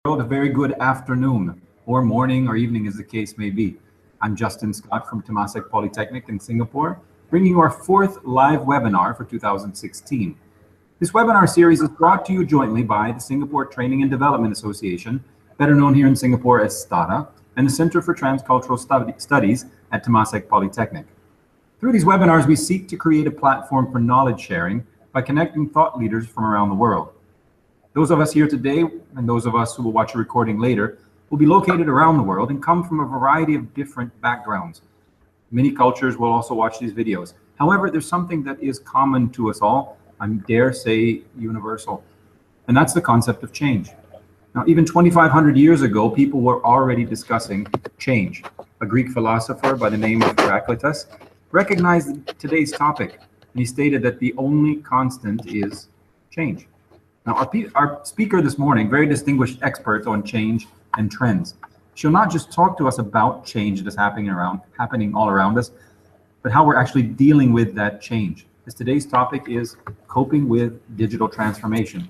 A very good afternoon, or morning, or evening, as the case may be. I'm Justin Scott from Temasek Polytechnic in Singapore, bringing you our fourth live webinar for 2016. This webinar series is brought to you jointly by the Singapore Training and Development Association, better known here in Singapore as STADA, and the Center for Transcultural Studies at Temasek Polytechnic. Through these webinars, we seek to create a platform for knowledge sharing by connecting thought leaders from around the world. Those of us here today, and those of us who will watch a recording later, will be located around the world and come from a variety of different backgrounds. Many cultures will also watch these videos. However, there's something that is common to us all, I dare say universal, and that's the concept of change. Now, even 2,500 years ago, people were already discussing change. A Greek philosopher by the name of Heraclitus recognized today's topic, and he stated that the only constant is change. Now, our speaker this morning, very distinguished expert on change and trends. She'll not just talk to us about change that's happening all around us, but how we're actually dealing with that change. As today's topic is coping with digital transformation.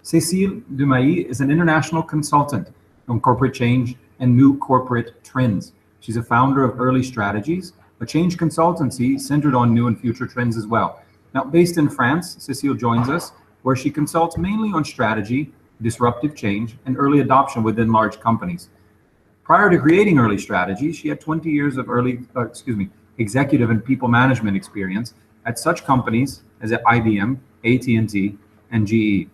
Cécile Dumailly is an international consultant on corporate change and new corporate trends. She's a founder of Early Strategies, a change consultancy centered on new and future trends as well. Now, based in France, Cécile joins us, where she consults mainly on strategy, disruptive change, and early adoption within large companies. Prior to creating Early Strategy, she had 20 years of executive and people management experience at such companies as at IBM, AT&T, and GE.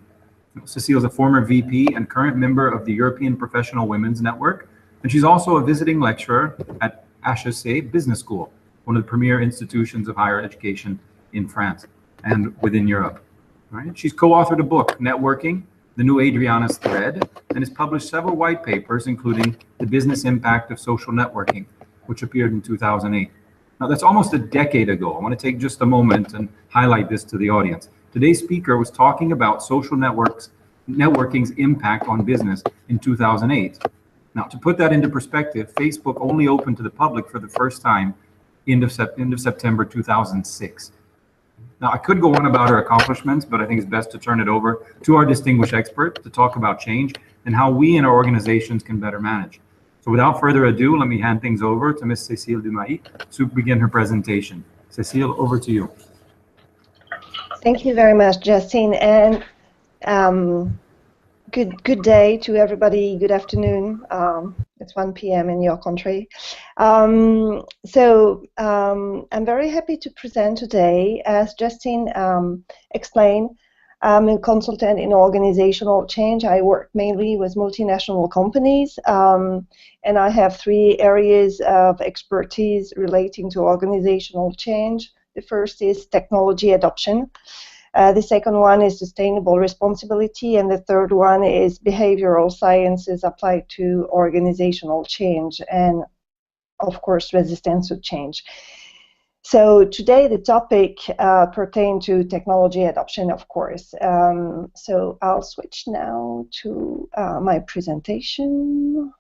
Cécile is a former VP and current member of the European Professional Women's Network, and she's also a visiting lecturer at HEC Business School, one of the premier institutions of higher education in France and within Europe. Right? She's co-authored a book, Networking, The New Adriana's Thread, and has published several white papers, including The Business Impact of Social Networking, which appeared in 2008. Now, that's almost a decade ago. I want to take just a moment and highlight this to the audience. Today's speaker was talking about social networking's impact on business in 2008. Now, to put that into perspective, Facebook only opened to the public for the first time end of September 2006. Now, I could go on about her accomplishments, but I think it's best to turn it over to our distinguished expert to talk about change and how we in our organizations can better manage. So without further ado, let me hand things over to Ms. Cécile Dumailly to begin her presentation. Cécile, over to you. Thank you very much, Justin, and good day to everybody. Good afternoon. It's 1 p.m. in your country. I'm very happy to present today. As Justin explained, I'm a consultant in organizational change. I work mainly with multinational companies, and I have 3 areas of expertise relating to organizational change. The first is technology adoption. The second one is sustainable responsibility, and the third one is behavioral sciences applied to organizational change and, of course, resistance to change. So today the topic pertains to technology adoption, of course. So I'll switch now to my presentation.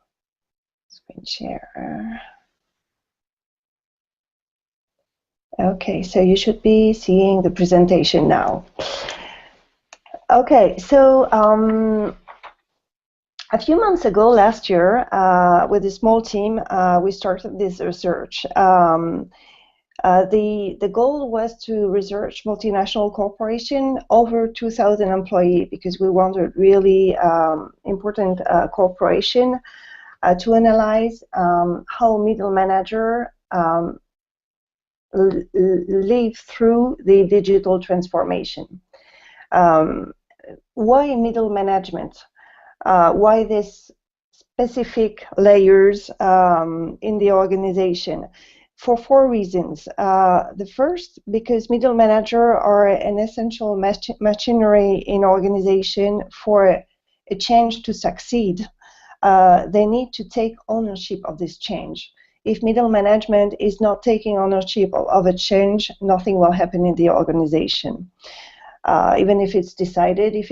Screen share. Okay, so you should be seeing the presentation now. Okay, so a few months ago, last year, with a small team, we started this research. The goal was to research multinational corporation over 2,000 employees, because we wanted really important corporation to analyze how middle manager live through the digital transformation. Why middle management? Why this specific layers in the organization? For 4 reasons. The first, because middle manager are an essential machinery in organization for a change to succeed. They need to take ownership of this change. If middle management is not taking ownership of a change, nothing will happen in the organization. Even if it's decided, if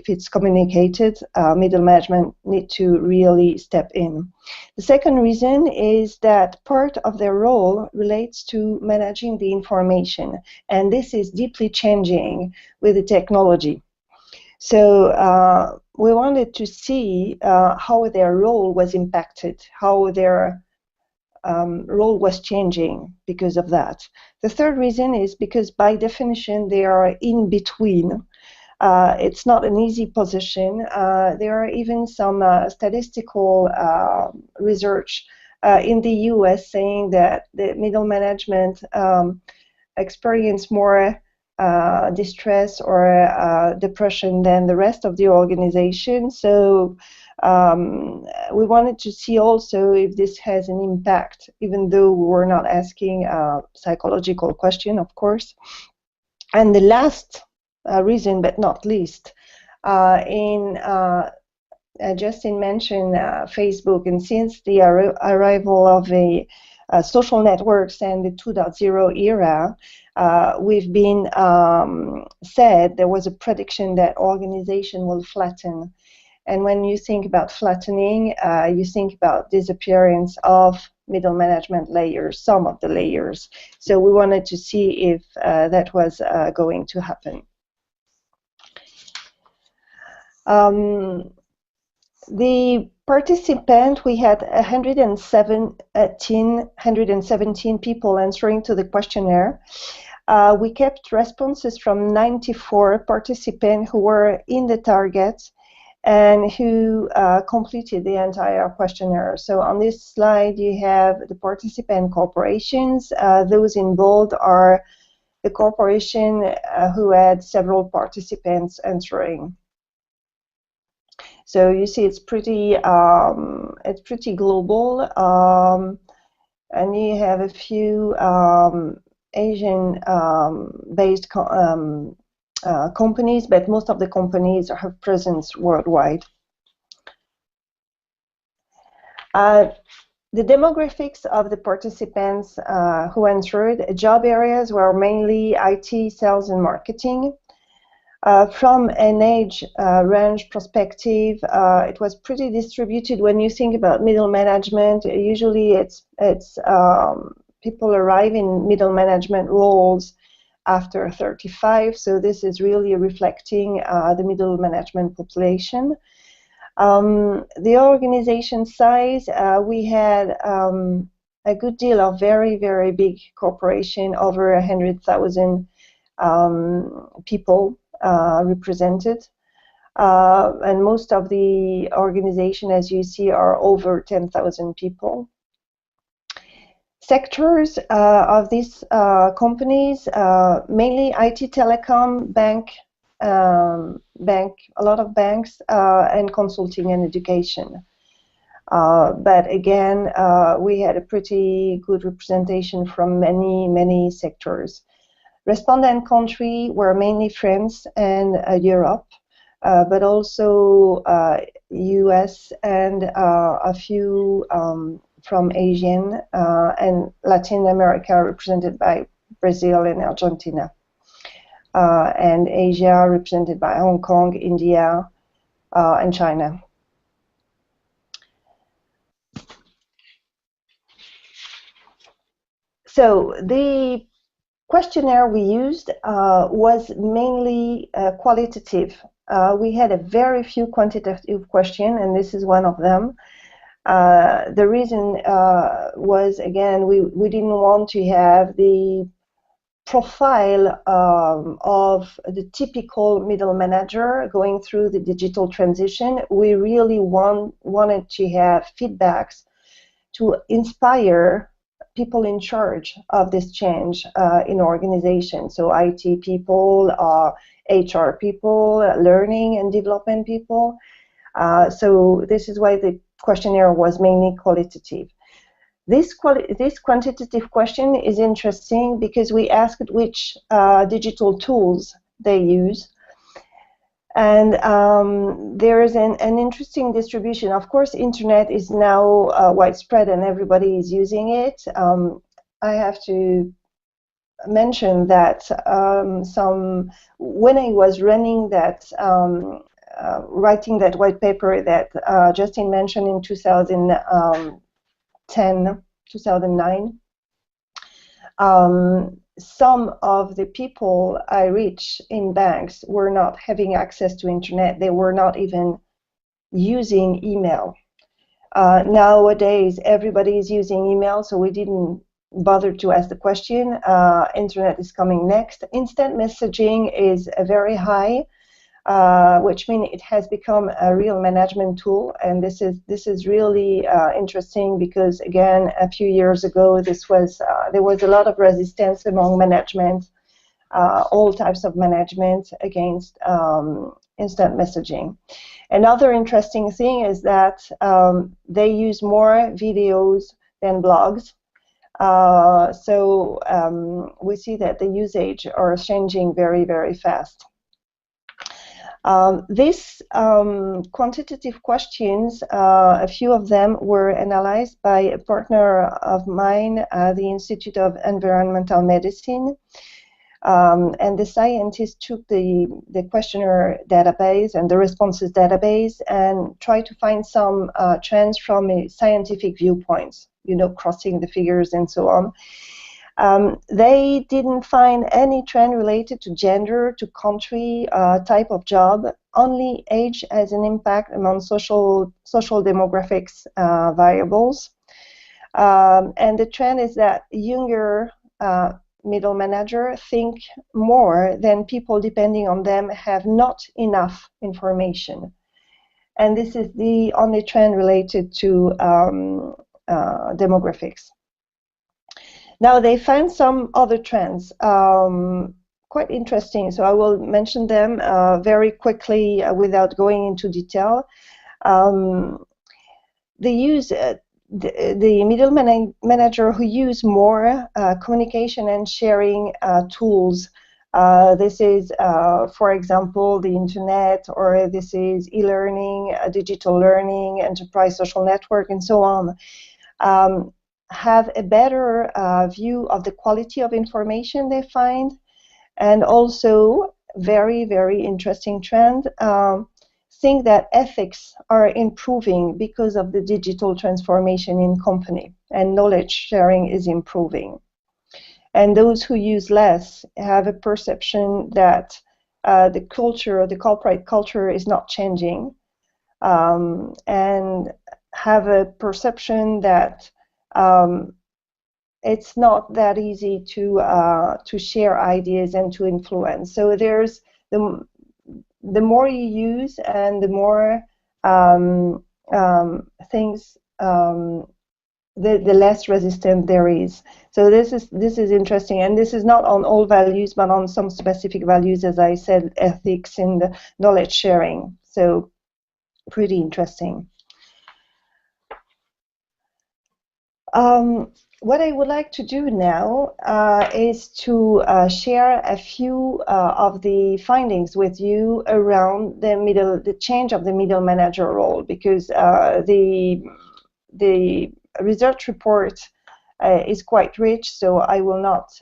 it's communicated, middle management need to really step in. The second reason is that part of their role relates to managing the information, and this is deeply changing with the technology. So we wanted to see how their role was impacted, how their role was changing because of that. The third reason is because by definition they are in between. It's not an easy position. There are even some statistical research in the US saying that the middle management experience more distress or depression than the rest of the organization. So we wanted to see also if this has an impact, even though we were not asking a psychological question, of course. And the last reason, but not least, Justin mentioned Facebook, and since the arrival of social networks and the 2.0 era, we've been said there was a prediction that organization will flatten. And when you think about flattening, you think about disappearance of middle management layers, some of the layers. So we wanted to see if that was going to happen. The participant, we had 117 people answering to the questionnaire. We kept responses from 94 participants who were in the target and who completed the entire questionnaire. So on this slide, you have the participant corporations. Those in bold are the corporation who had several participants answering. So you see, it's pretty global, and you have a few Asian-based companies, but most of the companies have presence worldwide. The demographics of the participants who answered, job areas were mainly IT, sales, and marketing. From an age range perspective, it was pretty distributed. When you think about middle management, usually it's people arrive in middle management roles after 35, so this is really reflecting the middle management population. The organization size, we had a good deal of very, very big corporation, over 100,000 people represented, and most of the organization, as you see, are over 10,000 people. Sectors of these companies, mainly IT, telecom, bank, a lot of banks, and consulting and education. But again, we had a pretty good representation from many sectors. Respondent country were mainly France and Europe, but also US and a few from Asian and Latin America, represented by Brazil and Argentina, and Asia represented by Hong Kong, India, and China. So the questionnaire we used was mainly qualitative. We had a very few quantitative questions, and this is one of them. The reason was, again, we didn't want to have the profile of the typical middle manager going through the digital transition. We really wanted to have feedbacks to inspire people in charge of this change in organizations. So IT people, HR people, learning and development people. So this is why the questionnaire was mainly qualitative. This quantitative question is interesting because we asked which digital tools they use. And there is an interesting distribution. Of course, internet is now widespread and everybody is using it. I have to mention that when I was running that, writing that white paper that Justin mentioned in 2010, 2009, some of the people I reached in banks were not having access to internet. They were not even using email. Nowadays, everybody is using email, so we didn't bother to ask the question. Internet is coming next. Instant messaging is very high, which means it has become a real management tool, and this is really interesting because, again, a few years ago, there was a lot of resistance among management, all types of management, against instant messaging. Another interesting thing is that they use more videos than blogs. So we see that the usage are changing very, very fast. These quantitative questions, a few of them were analyzed by a partner of mine, the Institute of Environmental Medicine. And the scientists took the questionnaire database and the responses database and tried to find some trends from a scientific viewpoints, crossing the figures and so on. They didn't find any trend related to gender, to country, type of job. Only age has an impact among social demographics variables. And the trend is that younger middle manager think more than people depending on them have not enough information. And this is the only trend related to demographics. Now, they found some other trends, quite interesting, so I will mention them very quickly without going into detail. They use the middle manager who use more communication and sharing tools. This is, for example, the internet, or this is e-learning, digital learning, enterprise social network, and so on. Have a better view of the quality of information they find, and also, very, very interesting trend, think that ethics are improving because of the digital transformation in company, and knowledge sharing is improving. And those who use less have a perception that the corporate culture is not changing, and have a perception that it's not that easy to share ideas and to influence. So there's the more you use and the more things, the less resistant there is. So this is interesting, and this is not on all values, but on some specific values, as I said, ethics and knowledge sharing. So pretty interesting. What I would like to do now is to share a few of the findings with you around the change of the middle manager role, because the research report is quite rich, so I will not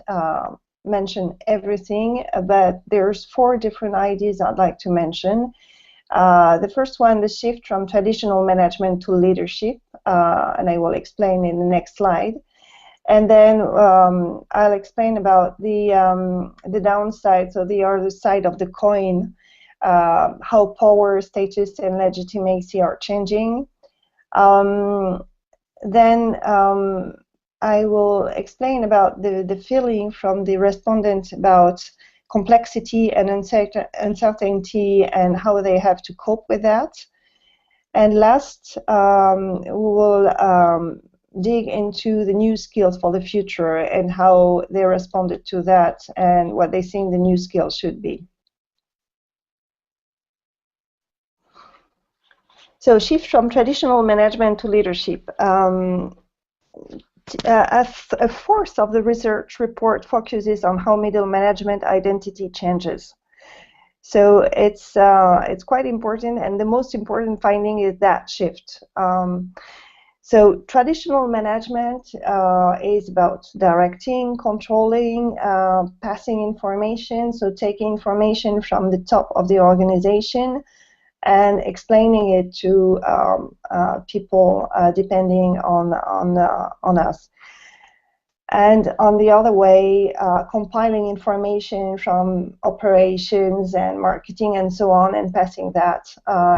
mention everything, but there's 4 different ideas I'd like to mention. The first one, the shift from traditional management to leadership, and I will explain in the next slide. And then I'll explain about the downside, so the other side of the coin, how power, status, and legitimacy are changing. Then I will explain about the feeling from the respondent about complexity and uncertainty and how they have to cope with that. And last, we will dig into the new skills for the future and how they responded to that and what they think the new skills should be. So shift from traditional management to leadership. A fourth of the research report focuses on how middle management identity changes. So it's quite important, and the most important finding is that shift. So traditional management is about directing, controlling, passing information, so taking information from the top of the organization and explaining it to people depending on us. and on the other way, compiling information from operations and marketing and so on, and passing that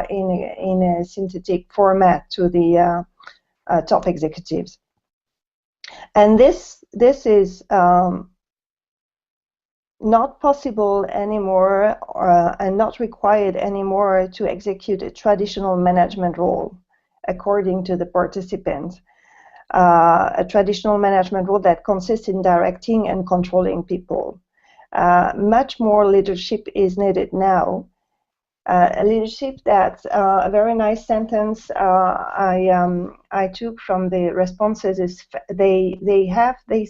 in a synthetic format to the top executives. And this is not possible anymore and not required anymore to execute a traditional management role, according to the participants. A traditional management role that consists in directing and controlling people. Much more leadership is needed now. A leadership that's a very nice sentence I took from the responses is they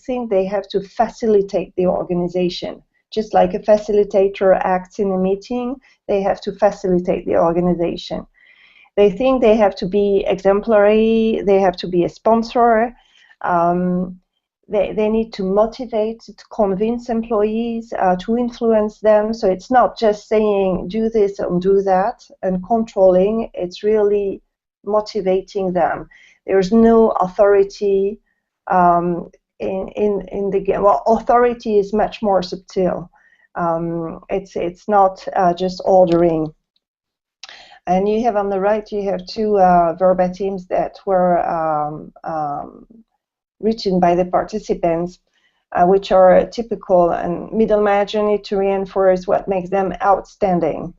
think they have to facilitate the organization. Just like a facilitator acts in a meeting, they have to facilitate the organization. They think they have to be exemplary, they have to be a sponsor, they need to motivate, to convince employees, to influence them. So it's not just saying do this and do that and controlling, it's really motivating them. There's no authority in the game. Well, authority is much more subtle. It's not just ordering. And you have on the right, you have two verbatims that were written by the participants, which are typical, and middle manager need to reinforce what makes them outstanding.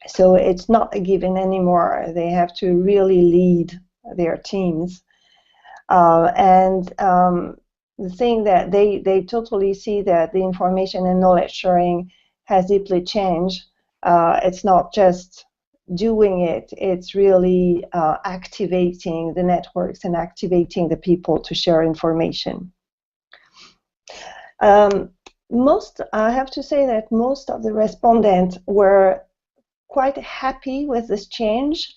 So it's not a given anymore. They have to really lead their teams. The thing that they totally see that the information and knowledge sharing has deeply changed. It's not just doing it, it's really activating the networks and activating the people to share information. I have to say that most of the respondents were quite happy with this change,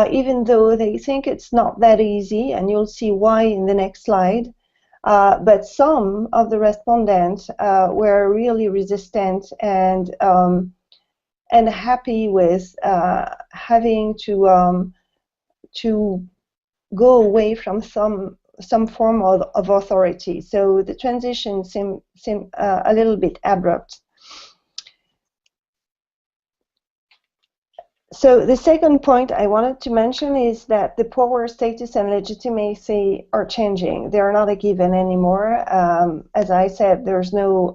even though they think it's not that easy, and you'll see why in the next slide. But some of the respondents were really resistant and happy with having to go away from some form of authority. So the transition seemed a little bit abrupt. So the second point I wanted to mention is that the power, status, and legitimacy are changing. They are not a given anymore. As I said, there's no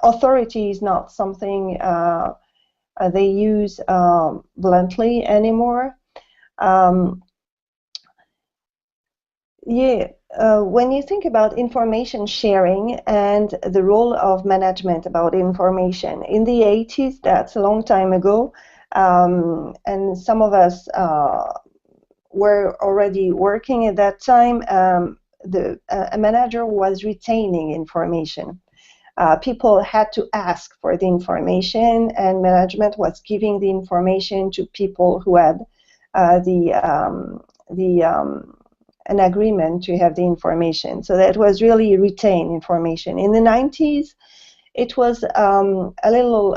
authority is not something they use bluntly anymore. When you think about information sharing and the role of management about information, in the 80s, that's a long time ago, and some of us were already working at that time, a manager was retaining information. People had to ask for the information, and management was giving the information to people who had an agreement to have the information. So that was really retained information. In the 90s, it was a little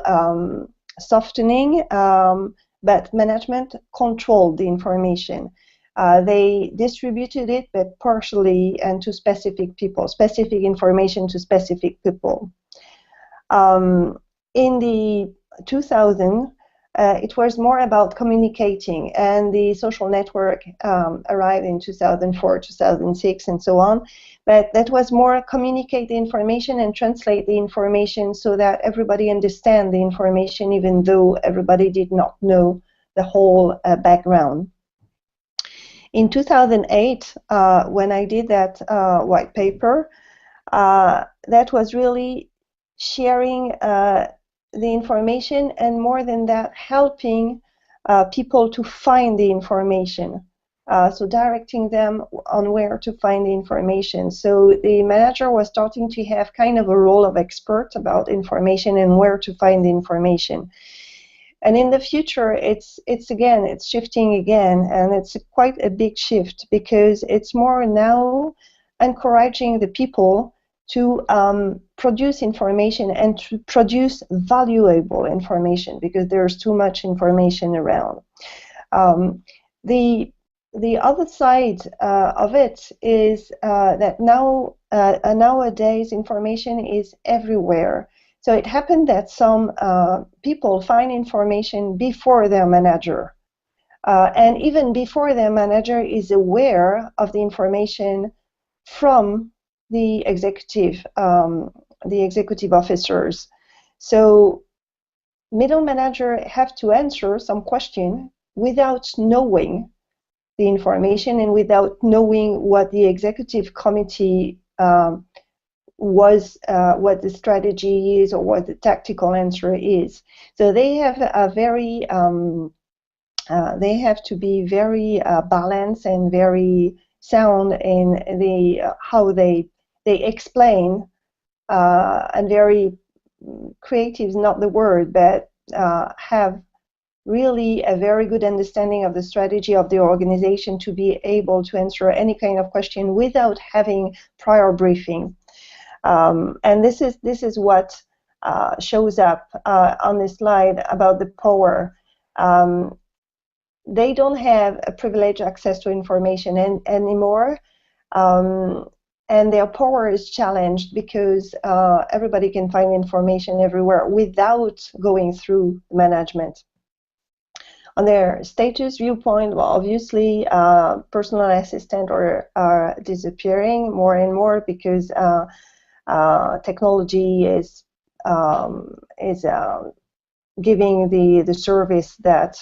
softening, but management controlled the information. They distributed it, but partially and to specific people, specific information to specific people. In the 2000s, it was more about communicating, and the social network arrived in 2004, 2006, and so on. But that was more communicate the information and translate the information so that everybody understand the information, even though everybody did not know the whole background. In 2008, when I did that white paper, that was really sharing the information, and more than that, helping people to find the information. So directing them on where to find the information. So the manager was starting to have kind of a role of expert about information and where to find the information. And in the future, it's shifting again, and it's quite a big shift, because it's more now encouraging the people to produce information and to produce valuable information, because there's too much information around. the other side of it is that nowadays information is everywhere. So it happened that some people find information before their manager. And even before their manager is aware of the information from the executive officers. So middle manager have to answer some question without knowing the information and without knowing what the executive committee what the strategy is or what the tactical answer is. So they have a very they have to be very balanced and very sound in the how they explain, and very creative is not the word, but have really a very good understanding of the strategy of the organization to be able to answer any kind of question without having prior briefing. And this is what shows up on this slide about the power. They don't have a privileged access to information anymore, and their power is challenged because everybody can find information everywhere without going through management. On their status viewpoint, well, obviously, personal assistants are disappearing more and more because technology is giving the service that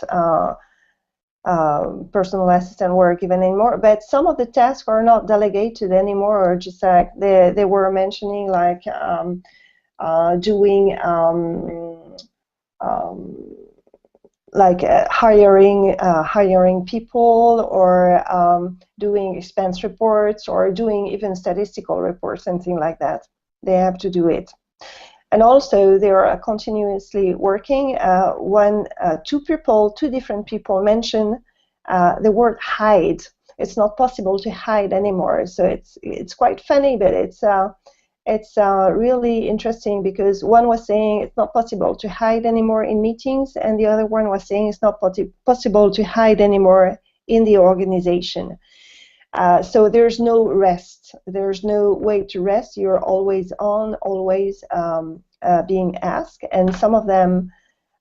personal assistant were given anymore. But some of the tasks are not delegated anymore. Just like they were mentioning, like doing hiring people, or doing expense reports, or doing even statistical reports and things like that. They have to do it. And also they are continuously working. Two different people mention the word hide. It's not possible to hide anymore. So it's quite funny, but it's really interesting, because one was saying it's not possible to hide anymore in meetings, and the other one was saying it's not possible to hide anymore in the organization. So there's no rest. There's no way to rest. You're always on, always being asked, and some of them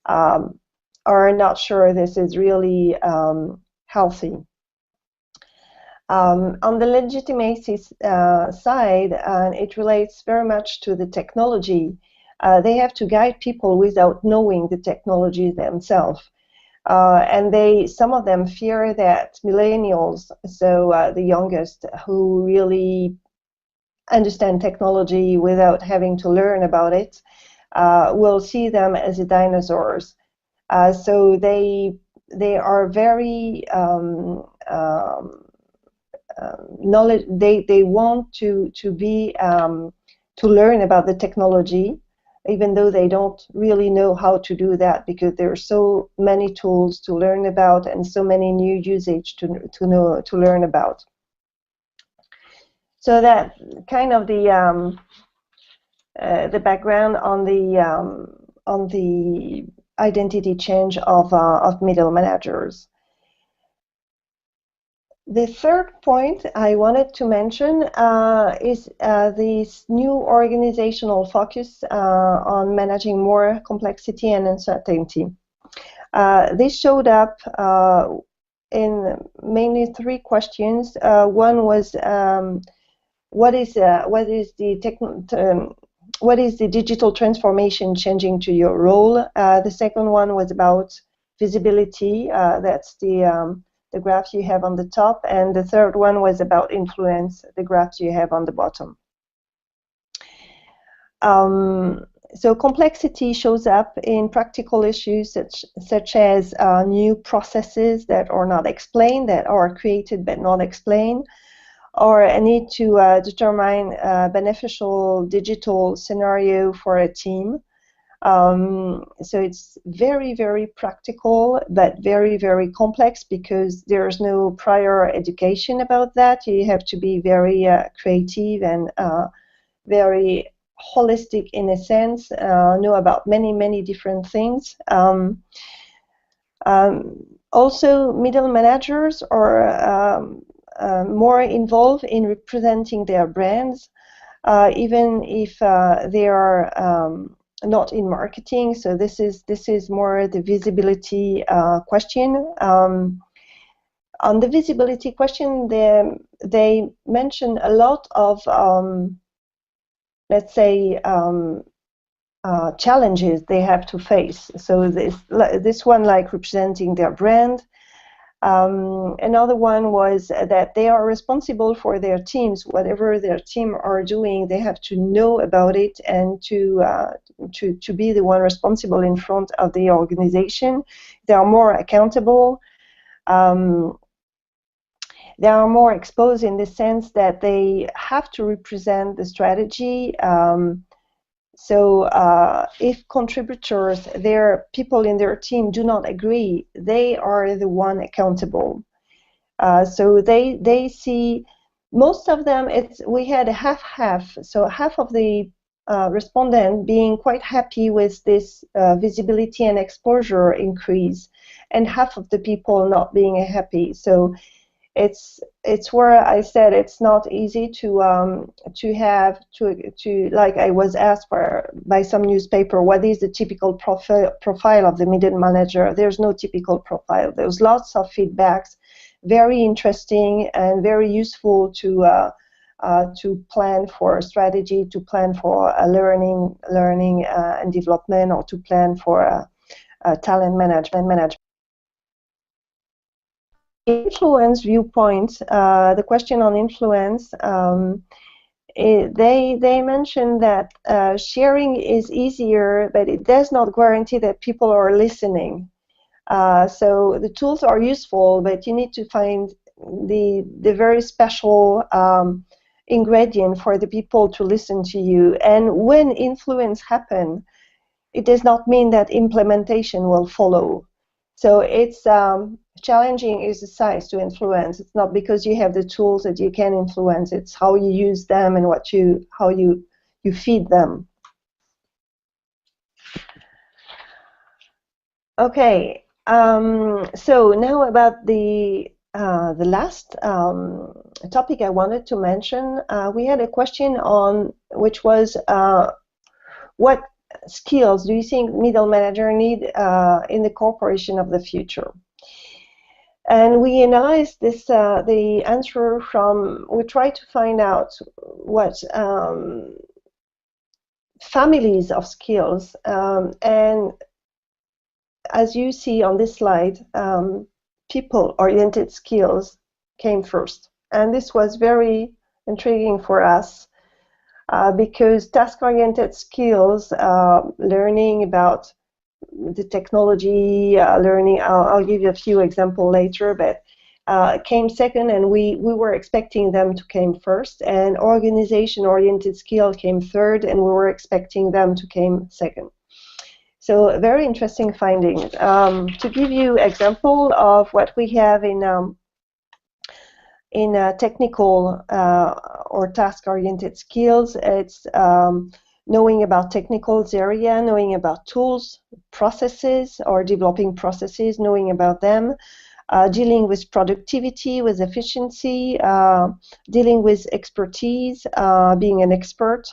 are not sure this is really healthy. On the legitimacy side, it relates very much to the technology. They have to guide people without knowing the technology themselves. And some of them fear that millennials, so the youngest, who really understand technology without having to learn about it, will see them as dinosaurs. So they are very knowledge. They want to learn about the technology, even though they don't really know how to do that, because there are so many tools to learn about and so many new usage to learn about. So that kind of the background on the identity change of middle managers. The third point I wanted to mention is this new organizational focus on managing more complexity and uncertainty. This showed up in mainly three questions. One was what is the digital transformation changing to your role? The second one was about visibility. That's the graph you have on the top, and the third one was about influence, the graph you have on the bottom. So complexity shows up in practical issues such as new processes that are not explained, that are created but not explained, or a need to determine a beneficial digital scenario for a team. So it's very, very practical, but very, very complex, because there's no prior education about that. You have to be very creative and very holistic in a sense, know about many, many different things. Also, middle managers are more involved in representing their brands, even if they are not in marketing. So this is more the visibility question. On the visibility question, they mention a lot of let's say challenges they have to face. So this one, like representing their brand. Another one was that they are responsible for their teams. Whatever their team are doing, they have to know about it and to be the one responsible in front of the organization. They are more accountable. They are more exposed in the sense that they have to represent the strategy. So if contributors, their people in their team do not agree, they are the one accountable. So they see, most of them, we had a half-half. So half of the respondents being quite happy with this visibility and exposure increase, and half of the people not being happy. So it's where I said it's not easy to like I was asked by some newspaper, what is the typical profile of the middle manager? There's no typical profile. There's lots of feedbacks, very interesting and very useful to plan for strategy, to plan for learning and development, or to plan for talent management. Influence viewpoint, the question on influence, they mentioned that sharing is easier, but it does not guarantee that people are listening. So the tools are useful, but you need to find the very special ingredient for the people to listen to you. And when influence happens, it does not mean that implementation will follow. So it's challenging exercise to influence. It's not because you have the tools that you can influence. It's how you use them and how you feed them. Okay. So now about the last topic I wanted to mention. We had a question on which was what skills do you think middle manager need in the corporation of the future? And we analyzed this, the answer from, we tried to find out what families of skills, and as you see on this slide, people-oriented skills came first. And this was very intriguing for us. Because task-oriented skills, learning about the technology, learning, I'll give you a few examples later, but came second, and we were expecting them to came first. And organization-oriented skill came third, and we were expecting them to came second. So very interesting findings. To give you example of what we have in technical or task-oriented skills, it's knowing about technical area, knowing about tools, processes, or developing processes, knowing about them, dealing with productivity, with efficiency, dealing with expertise, being an expert,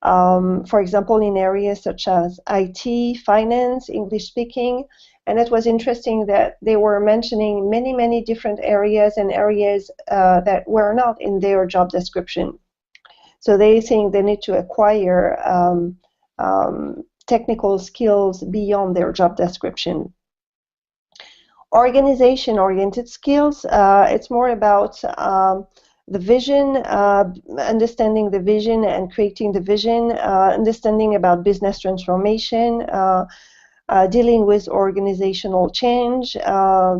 for example, in areas such as IT, finance, English speaking. And it was interesting that they were mentioning many different areas, and areas that were not in their job description. So they think they need to acquire technical skills beyond their job description. Organization-oriented skills, it's more about the vision, understanding the vision and creating the vision, understanding about business transformation, dealing with organizational change,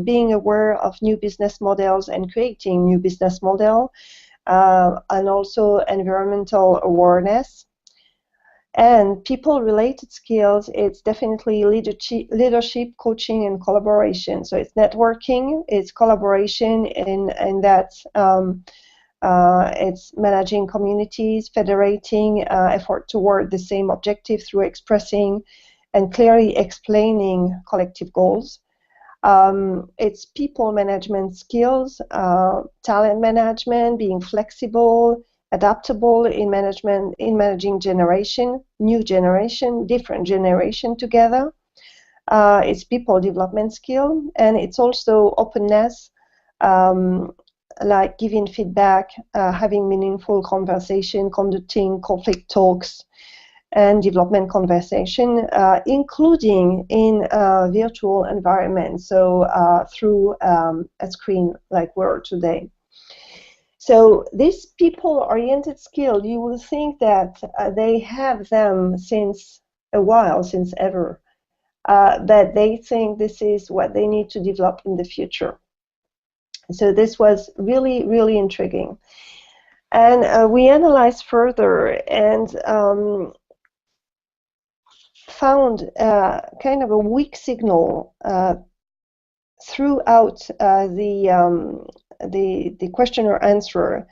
being aware of new business models and creating new business model, and also environmental awareness. And people-related skills, it's definitely leadership, coaching, and collaboration. So it's networking, it's collaboration, and that it's managing communities, federating effort toward the same objective through expressing and clearly explaining collective goals. It's people management skills, talent management, being flexible, adaptable in management, in managing generation, new generation, different generation together. It's people development skill, and it's also openness, like giving feedback, having meaningful conversation, conducting conflict talks, and development conversation, including in a virtual environment, so through a screen like we're today. So this people-oriented skill, you will think that they have them since a while, since ever, but they think this is what they need to develop in the future. So this was really, really intriguing. And we analyzed further and found kind of a weak signal throughout the questionnaire answer,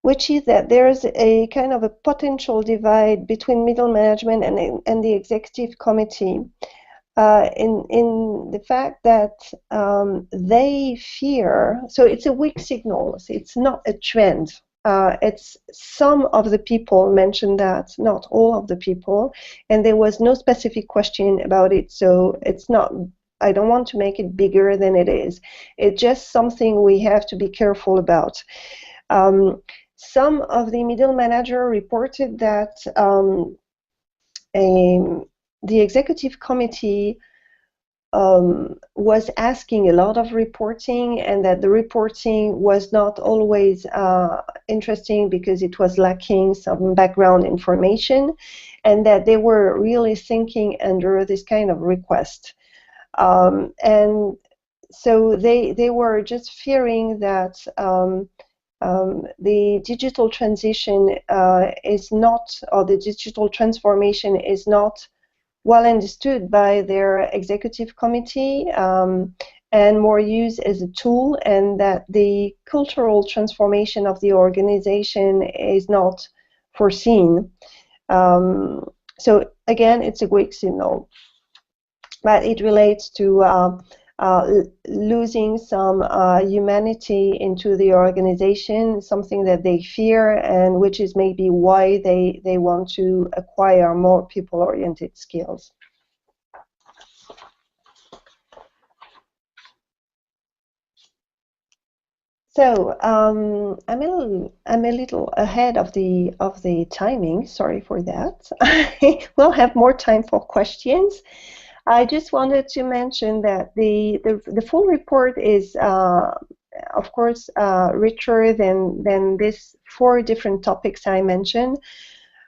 which is that there's a kind of a potential divide between middle management and the executive committee in the fact that they fear, so it's a weak signal, so it's not a trend. It's some of the people mentioned that, not all of the people, and there was no specific question about it, so it's not, I don't want to make it bigger than it is. It's just something we have to be careful about. Some of the middle manager reported that the executive committee was asking a lot of reporting, and that the reporting was not always interesting because it was lacking some background information, and that they were really thinking under this kind of request. And so they were just fearing that the digital transition is not, or the digital transformation is not well understood by their executive committee, and more used as a tool, and that the cultural transformation of the organization is not foreseen. So again, it's a weak signal, but it relates to losing some humanity into the organization, something that they fear, and which is maybe why they want to acquire more people-oriented skills. So I'm a little ahead of the timing. Sorry for that. We'll have more time for questions. I just wanted to mention that the full report is, of course, richer than these 4 different topics I mentioned.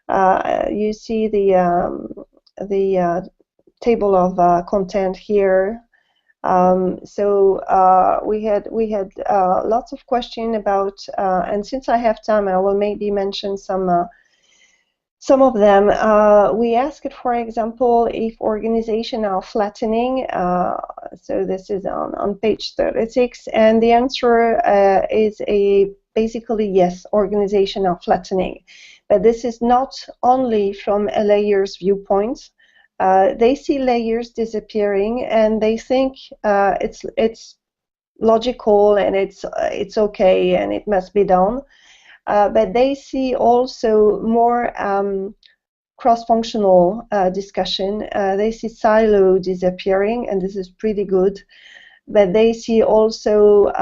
You see the table of content here. So we had lots of questions about, and since I have time, I will maybe mention some of them. We asked, for example, if organizations are flattening. So this is on page 36, and the answer is basically yes, organizations are flattening. But this is not only from a layers viewpoint. They see layers disappearing, and they think it's logical, and it's okay, and it must be done. But they see also more cross-functional discussion. They see silo disappearing, and this is pretty good. But they see also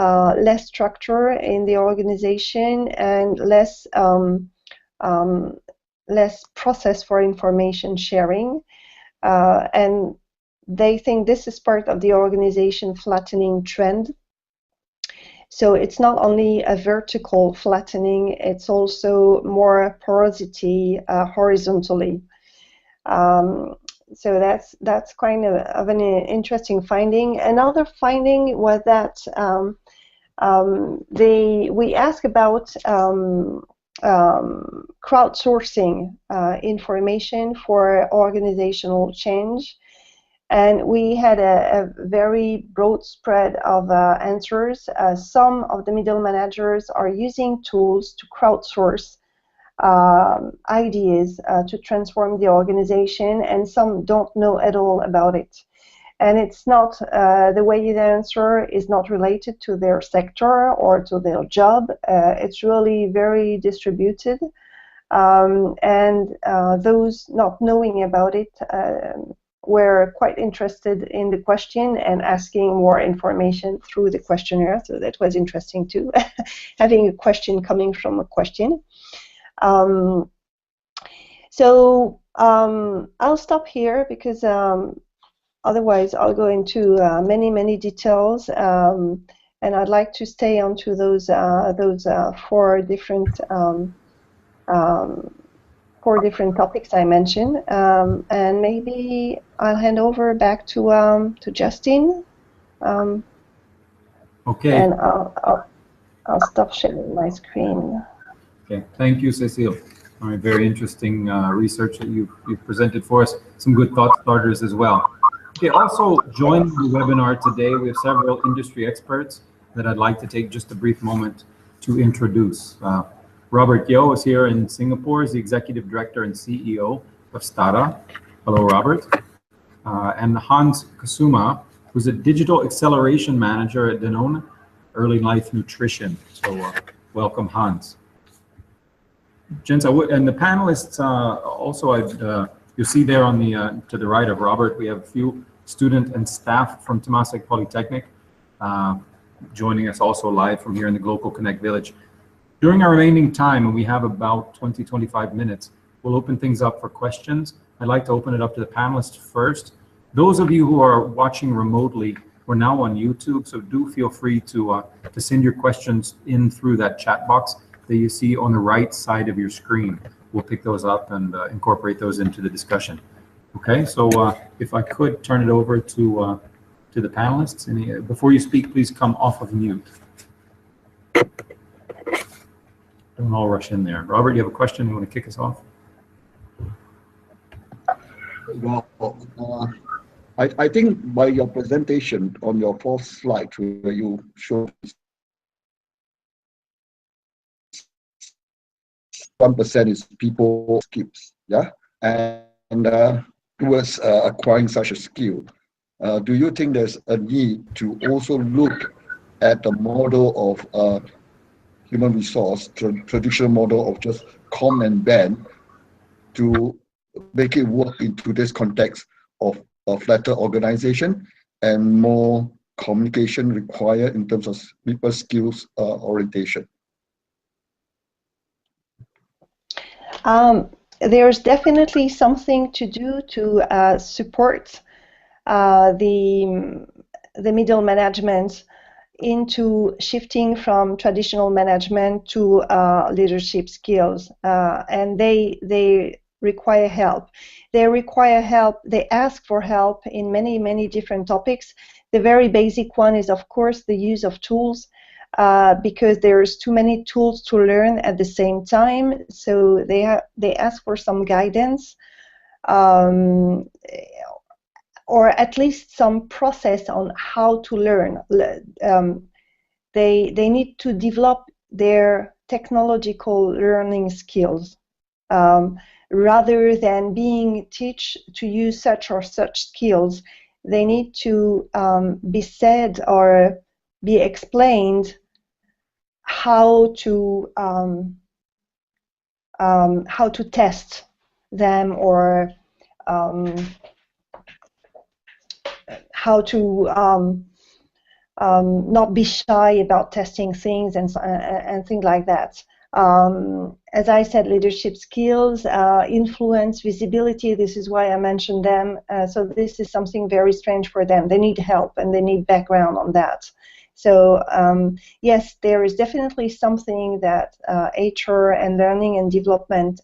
less structure in the organization, and less process for information sharing. And they think this is part of the organization flattening trend. So it's not only a vertical flattening, it's also more porosity horizontally. So that's kind of an interesting finding. Another finding was that we asked about crowdsourcing information for organizational change. And we had a very broad spread of answers. Some of the middle managers are using tools to crowdsource ideas to transform the organization, and some don't know at all about it. and it's not the way you answer is not related to their sector or to their job. It's really very distributed, and those not knowing about it were quite interested in the question and asking more information through the questionnaire. So that was interesting too, having a question coming from a question. I'll stop here because otherwise I'll go into many details, and I'd like to stay onto those four different topics I mentioned, and maybe I'll hand over back to Justin. Okay. And I'll stop sharing my screen. Okay. Thank you, Cecile. All right. Very interesting research that you've presented for us. Some good thought starters as well. Okay. Also joining the webinar today, we have several industry experts that I'd like to take just a brief moment to introduce. Robert Yeo is here in Singapore, is the Executive Director and CEO of STADA. Hello, Robert. And Hans Kusuma, who's a Digital Acceleration Manager at Danone Early Life Nutrition. So welcome, Hans. Gents, and the panelists also, you'll see there on the to the right of Robert, we have a few student and staff from Temasek Polytechnic joining us also live from here in the Global Connect Village. During our remaining time, and we have about 20-25 minutes, we'll open things up for questions. I'd like to open it up to the panelists first. Those of you who are watching remotely, we're now on YouTube, so do feel free to send your questions in through that chat box that you see on the right side of your screen. We'll pick those up and incorporate those into the discussion. Okay, so if I could turn it over to the panelists. And before you speak, please come off of mute. Don't all rush in there. Robert, you have a question? You want to kick us off? Well, I think by your presentation on your fourth slide, where you showed 1% is people skills, yeah, and towards acquiring such a skill, do you think there's a need to also look at the model of human resource, traditional model of just com and ben, to make it work into this context of a flatter organization and more communication required in terms of people skills orientation? There's definitely something to do to support the middle management into shifting from traditional management to leadership skills, and they require help. They require help. They ask for help in many different topics. The very basic one is, of course, the use of tools, because there's too many tools to learn at the same time. So they ask for some guidance, or at least some process on how to learn. They need to develop their technological learning skills, rather than being taught to use such or such skills. They need to be said or be explained how to test them, or how to not be shy about testing things and things like that. As I said, leadership skills, influence, visibility, this is why I mentioned them. So this is something very strange for them. They need help and they need background on that. So yes, there is definitely something that HR and learning and development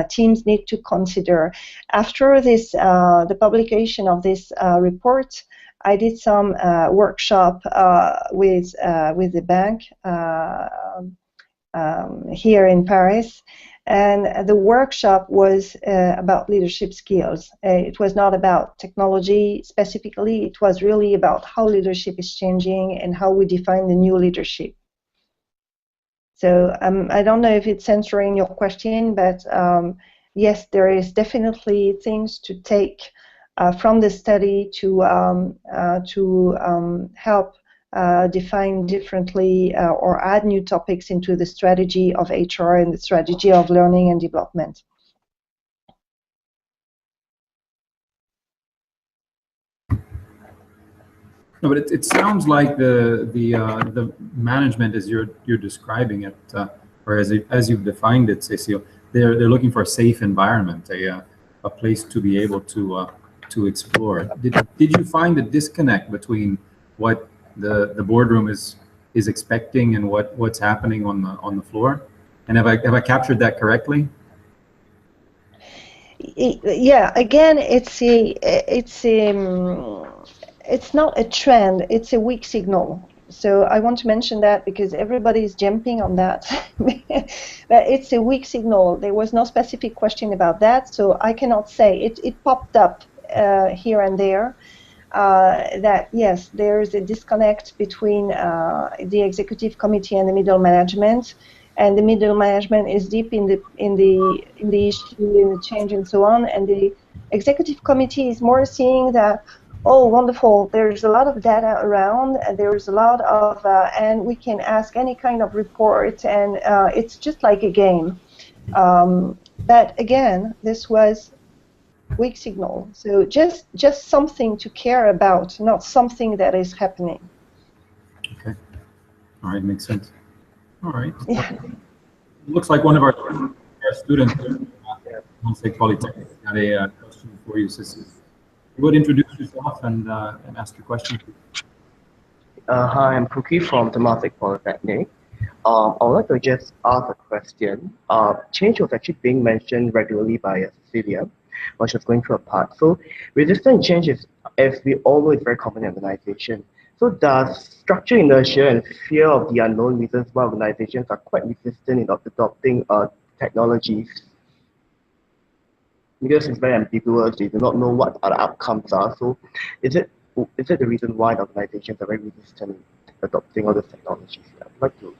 teams need to consider. After this, the publication of this report, I did some workshop with the bank here in Paris, and the workshop was about leadership skills. It was not about technology specifically. It was really about how leadership is changing and how we define the new leadership. So I don't know if it's answering your question, but yes, there is definitely things to take from the study to help define differently or add new topics into the strategy of HR and the strategy of learning and development. No, but it sounds like the management as you're describing it, or as you've defined it, Cécile, they're looking for a safe environment, a place to be able to explore. Did you find a disconnect between what the boardroom is expecting and what's happening on the floor? And have I captured that correctly? Yeah. Again, it's not a trend, it's a weak signal. So I want to mention that because everybody is jumping on that. But it's a weak signal. There was no specific question about that, so I cannot say. It popped up here and there that yes, there is a disconnect between the executive committee and the middle management. And the middle management is deep in the issue, in the change, and so on. And the executive committee is more seeing that, oh, wonderful, there's a lot of data around, and there's a lot of, and we can ask any kind of report, and it's just like a game. But again, this was weak signal. So just something to care about, not something that is happening. Okay. All right, makes sense. All right. Yeah. Looks like one of our students at Tamazight Polytechnic got a question for you, Cécile. You would introduce yourself and ask your question. Hi, I'm Cookie from Tamazight Polytechnic. I would like to just ask a question. Change was actually being mentioned regularly by Cecilia when she was going through a part. So resistant change is, as we all know, is very common in organization. So does structure inertia and fear of the unknown reasons why organizations are quite resistant in adopting technologies? Because it's very ambiguous, they do not know what other outcomes are. So is it the reason why the organizations are very resistant in adopting all the technologies? I'd like to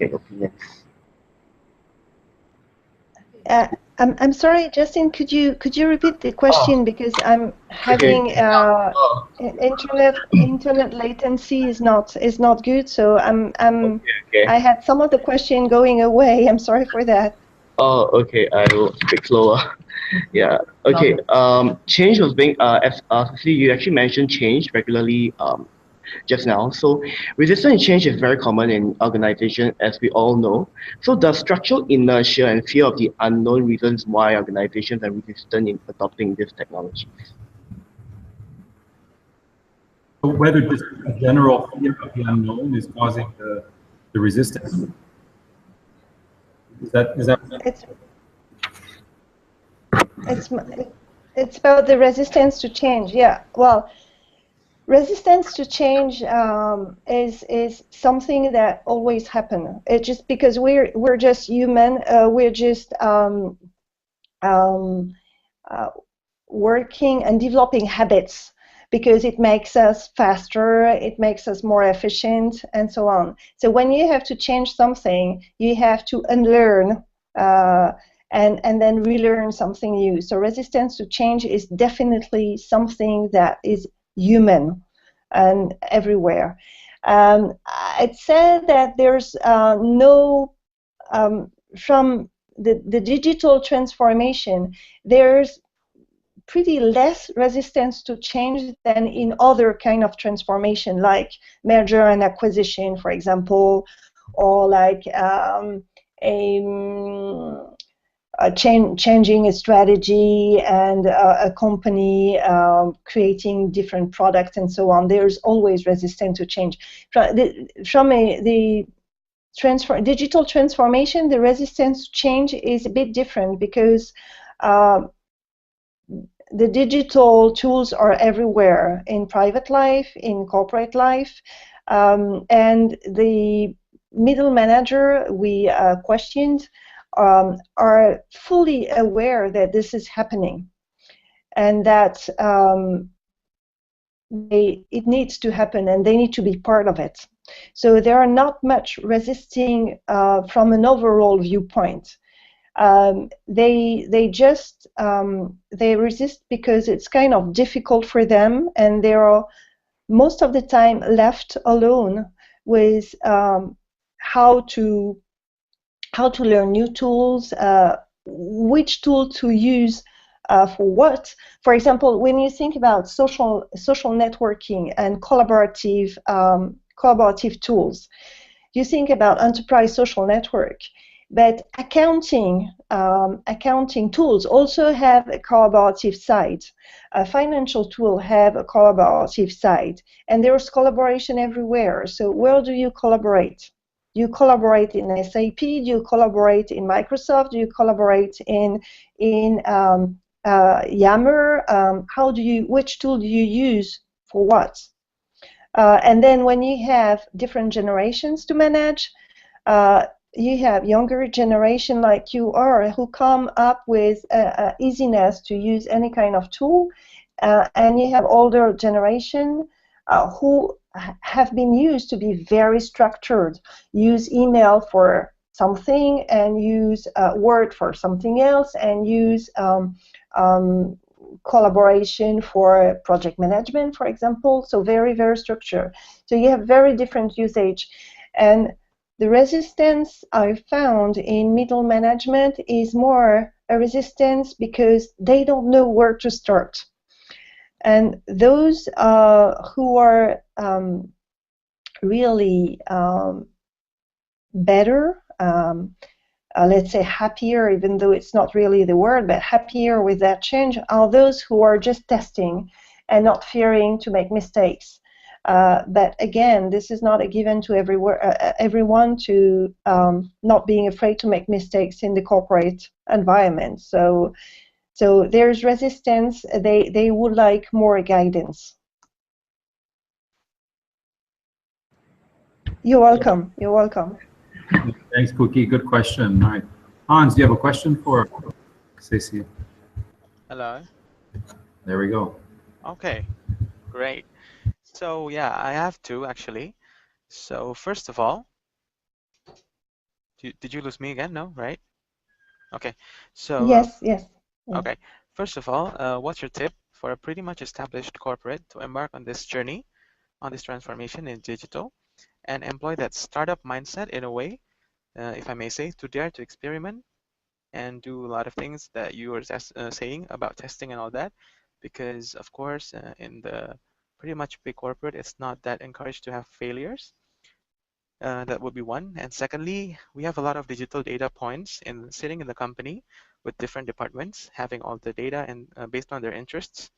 get your opinions. I'm sorry, Justin. Could you repeat the question, because I'm having internet latency is not good. So I had some of the question going away. I'm sorry for that. Oh, okay. I will speak slower. Yeah. Okay. Change was being as you actually mentioned change regularly just now. So resistant change is very common in organizations, as we all know. So does structural inertia and fear of the unknown reasons why organizations are resistant in adopting these technologies? So whether just a general fear of the unknown is causing the resistance? Is that? It's about the resistance to change. Yeah. Well, resistance to change is something that always happens. It's just because we're just human. We're just working and developing habits, because it makes us faster, it makes us more efficient, and so on. So when you have to change something, you have to unlearn and then relearn something new. So resistance to change is definitely something that is human and everywhere. I'd say that there's no, from the digital transformation, there's pretty less resistance to change than in other kind of transformation, like merger and acquisition, for example, or like changing a strategy and a company creating different products and so on. There's always resistance to change. From the digital transformation, the resistance to change is a bit different, because the digital tools are everywhere, in private life, in corporate life, and the middle manager we questioned are fully aware that this is happening, and that it needs to happen, and they need to be part of it. So they are not much resisting from an overall viewpoint. they just they resist because it's kind of difficult for them, and they are most of the time left alone with how to learn new tools, which tool to use for what. For example, when you think about social networking and collaborative tools, you think about enterprise social network, but accounting tools also have a collaborative side. A financial tool have a collaborative side, and there's collaboration everywhere. So where do you collaborate? Do you collaborate in SAP? Do you collaborate in Microsoft? Do you collaborate in Yammer? Which tool do you use for what? And then when you have different generations to manage, you have younger generation like you are who come up with easiness to use any kind of tool, and you have older generation who have been used to be very structured, use email for something and use Word for something else, and use collaboration for project management, for example. So very, very structured. So you have very different usage. And the resistance I found in middle management is more a resistance because they don't know where to start. And those who are really better, let's say happier, even though it's not really the word, but happier with that change, are those who are just testing and not fearing to make mistakes. But again, this is not a given to everyone to not being afraid to make mistakes in the corporate environment. So there's resistance. They would like more guidance. You're welcome. You're welcome. Thanks, Pookie. Good question. All right. Hans, do you have a question for Ceci? Hello. There we go. Okay, great. So yeah, I have two actually. So first of all, did you lose me again? No, right? Okay. So yes. Okay. First of all, what's your tip for a pretty much established corporate to embark on this journey, on this transformation in digital, and employ that startup mindset in a way, if I may say, to dare to experiment and do a lot of things that you were saying about testing and all that, because of course in the pretty much big corporate, it's not that encouraged to have failures. That would be one. And secondly, we have a lot of digital data points sitting in the company with different departments having all the data and based on their interests.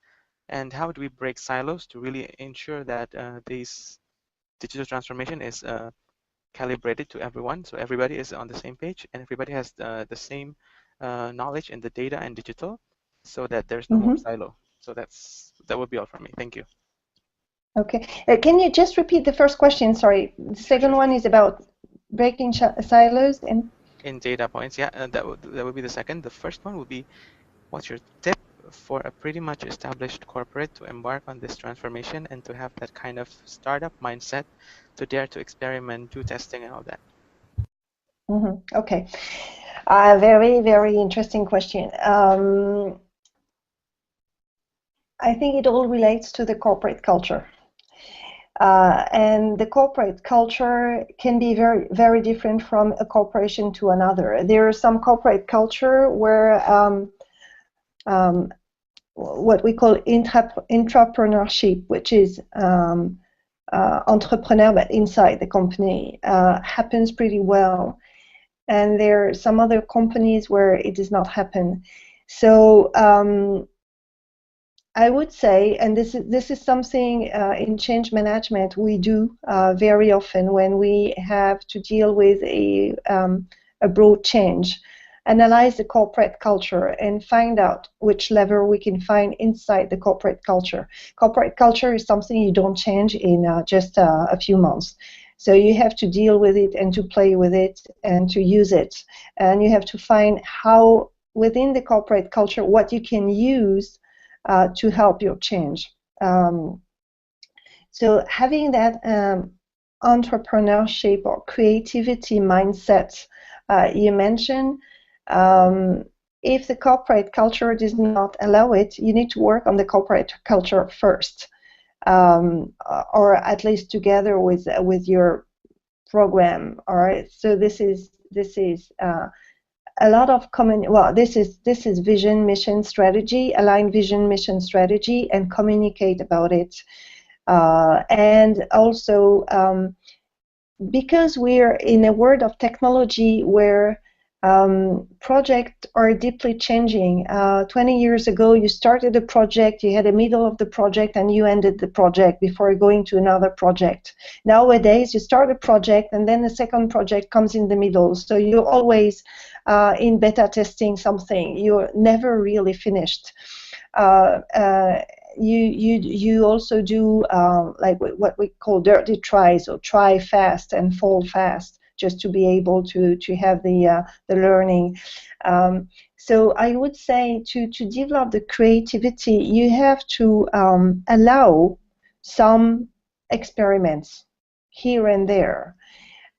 And how do we break silos to really ensure that this digital transformation is calibrated to everyone, so everybody is on the same page and everybody has the same knowledge in the data and digital, so that there's no more silo. So that would be all from me. Thank you. Okay. Can you just repeat the first question? Sorry. The second one is about breaking silos in data points. Yeah, that would be the second. The first one would be, what's your tip for a pretty much established corporate to embark on this transformation and to have that kind of startup mindset to dare to experiment, do testing and all that? Okay. Very, very interesting question. I think it all relates to the corporate culture. And the corporate culture can be very, very different from a corporation to another. There is some corporate culture where what we call intrapreneurship, which is entrepreneur but inside the company, happens pretty well. And there are some other companies where it does not happen. So I would say, and this is something in change management we do very often when we have to deal with a broad change, analyze the corporate culture and find out which lever we can find inside the corporate culture. Corporate culture is something you don't change in just a few months. So you have to deal with it and to play with it and to use it. And you have to find how within the corporate culture what you can use to help your change. So having that entrepreneurship or creativity mindset you mentioned If the corporate culture does not allow it, you need to work on the corporate culture first, or at least together with your program. All right. So this is a lot of common. Well, this is vision, mission, strategy. Align vision, mission, strategy, and communicate about it. And also, because we're in a world of technology where projects are deeply changing. 20 years ago, you started a project, you had a middle of the project, and you ended the project before going to another project. Nowadays, you start a project, and then the second project comes in the middle. So you're always in beta testing something. You're never really finished. You also do like what we call dirty tries, or try fast and fall fast, just to be able to have the learning. So I would say to develop the creativity, you have to allow some experiments here and there.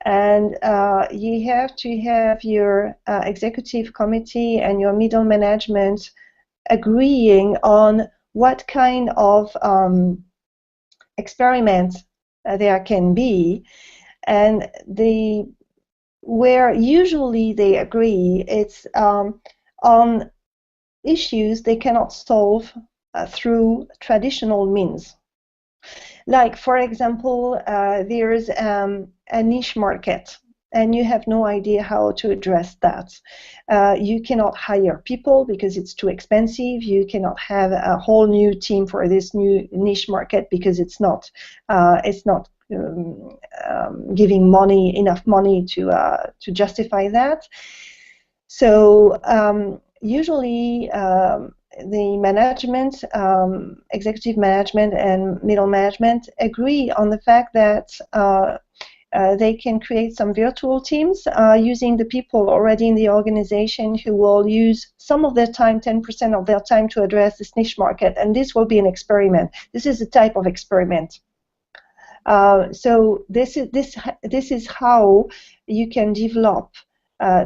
And you have to have your executive committee and your middle management agreeing on what kind of experiments there can be. And where usually they agree, it's on issues they cannot solve through traditional means. Like, for example, there's a niche market, and you have no idea how to address that. You cannot hire people because it's too expensive. You cannot have a whole new team for this new niche market because it's not giving enough money to justify that. So usually the management, executive management and middle management agree on the fact that they can create some virtual teams using the people already in the organization who will use some of their time, 10% of their time, to address this niche market, and this will be an experiment. This is a type of experiment. So this is how you can develop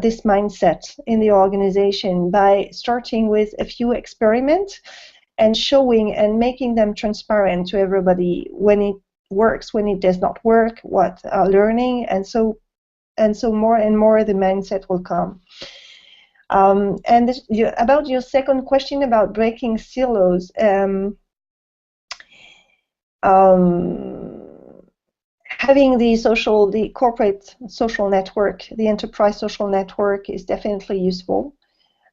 this mindset in the organization, by starting with a few experiments and showing and making them transparent to everybody, when it works, when it does not work, what learning, and so more and more the mindset will come. And about your second question about breaking silos, having the corporate social network, the enterprise social network, is definitely useful,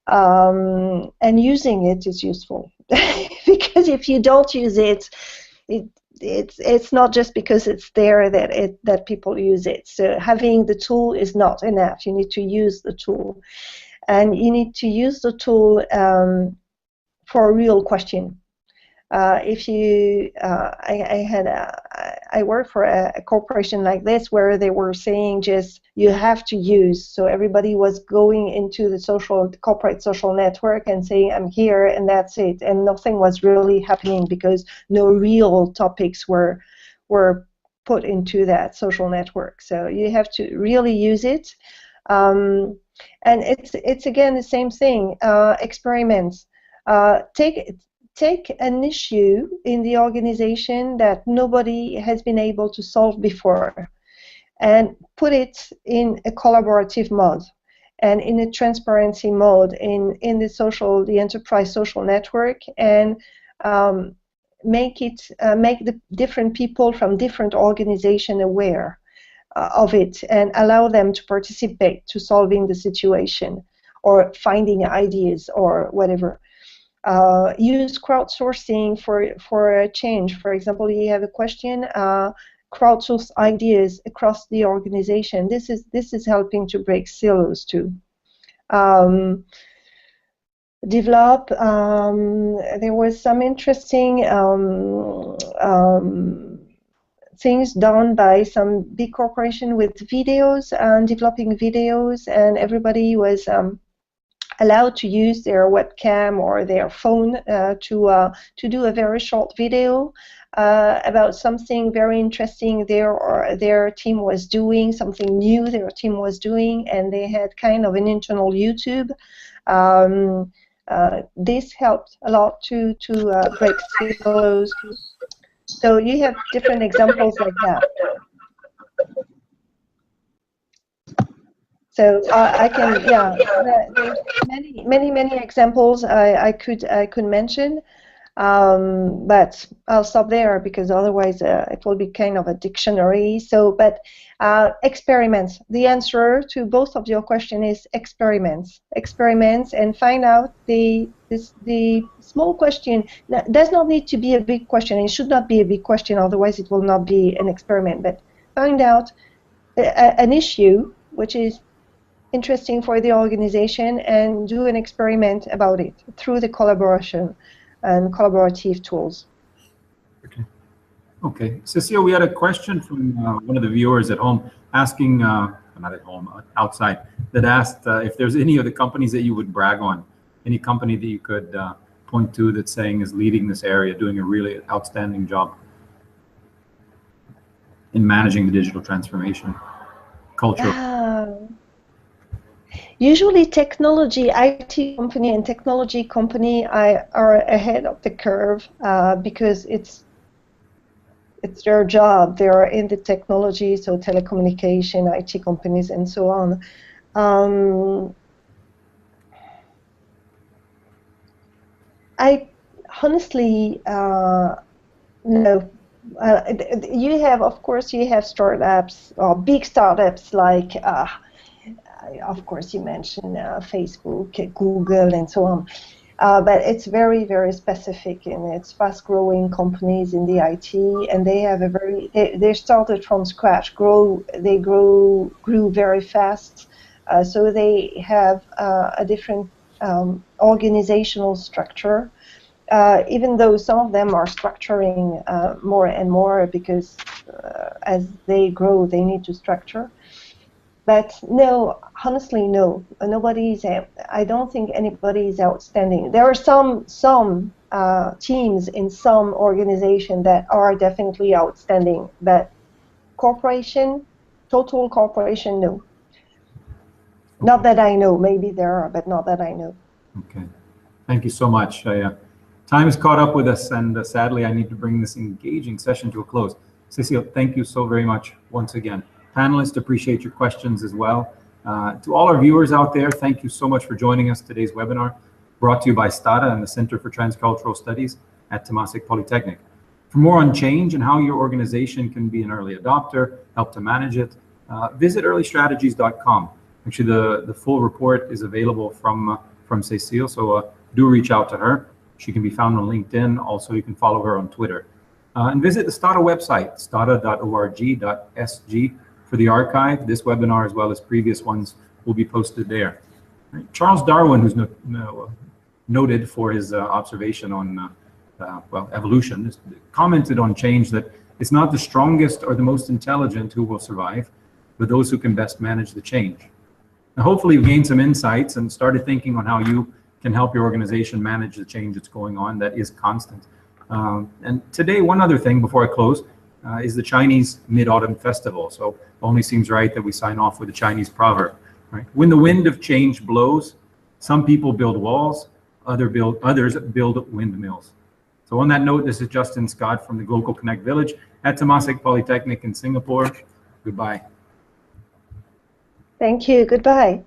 and using it is useful. Because if you don't use it, it's not just because it's there that people use it. So having the tool is not enough. You need to use the tool, and you need to use the tool for a real question. If you, I worked for a corporation like this where they were saying just you have to use. So everybody was going into the corporate social network and saying I'm here and that's it, and nothing was really happening because no real topics were put into that social network. So you have to really use it, and it's again the same thing. Experiments. Take an issue in the organization that nobody has been able to solve before, and put it in a collaborative mode and in a transparency mode in the enterprise social network, and make the different people from different organizations aware of it, and allow them to participate to solving the situation or finding ideas or whatever. Use crowdsourcing for a change. For example, you have a question, crowdsource ideas across the organization. This is helping to break silos too. Develop. There was some interesting things done by some big corporation with videos and developing videos, and everybody was allowed to use their webcam or their phone to do a very short video about something very interesting their team was doing, something new their team was doing, and they had kind of an internal YouTube. This helped a lot to break silos. So you have different examples like that. So I can, yeah, there's many examples I could mention, but I'll stop there because otherwise it will be kind of a dictionary. So, but experiments. The answer to both of your question is experiments. Experiments and find out the small question. That does not need to be a big question. It should not be a big question, otherwise it will not be an experiment. But find out an issue which is interesting for the organization and do an experiment about it through the collaboration and collaborative tools. Okay. Cecile, we had a question from one of the viewers at home asking, not at home, outside, that asked if there's any of the companies that you would brag on, any company that you could point to that's saying is leading this area, doing a really outstanding job in managing the digital transformation culture. Usually technology, IT company and technology company are ahead of the curve because it's their job. They are in the technology, so telecommunication, IT companies, and so on. I honestly no. You have, of course, you have startups or big startups like. Of course, you mentioned Facebook, Google, and so on. But it's very, very specific, and it's fast-growing companies in the IT, and they have a very. They started from scratch. They grew very fast, so they have a different organizational structure. Even though some of them are structuring more and more because as they grow, they need to structure. But no, honestly, no. Nobody's. I don't think anybody is outstanding. There are some teams in some organization that are definitely outstanding, but total corporation, no. Not that I know. Maybe there are, but not that I know. Okay. Thank you so much. Time has caught up with us, and sadly, I need to bring this engaging session to a close. Cecile, thank you so very much once again. Panelists, appreciate your questions as well. To all our viewers out there, thank you so much for joining us today's webinar, brought to you by STADA and the Center for Transcultural Studies at Temasek Polytechnic. For more on change and how your organization can be an early adopter, help to manage it, visit earlystrategies.com. Actually, the full report is available from Cecile, so do reach out to her. She can be found on LinkedIn. Also, you can follow her on Twitter. And visit the STADA website, stada.org.sg. For the archive. This webinar, as well as previous ones, will be posted there. Right. Charles Darwin, who's noted for his observation on evolution, commented on change that it's not the strongest or the most intelligent who will survive, but those who can best manage the change. Now, hopefully you've gained some insights and started thinking on how you can help your organization manage the change that's going on that is constant. And today, one other thing before I close, is the Chinese Mid-Autumn Festival. So it only seems right that we sign off with a Chinese proverb. Right? When the wind of change blows, some people build walls, others build windmills. So on that note, this is Justin Scott from the Global Connect Village at Temasek Polytechnic in Singapore. Goodbye. Thank you. Goodbye.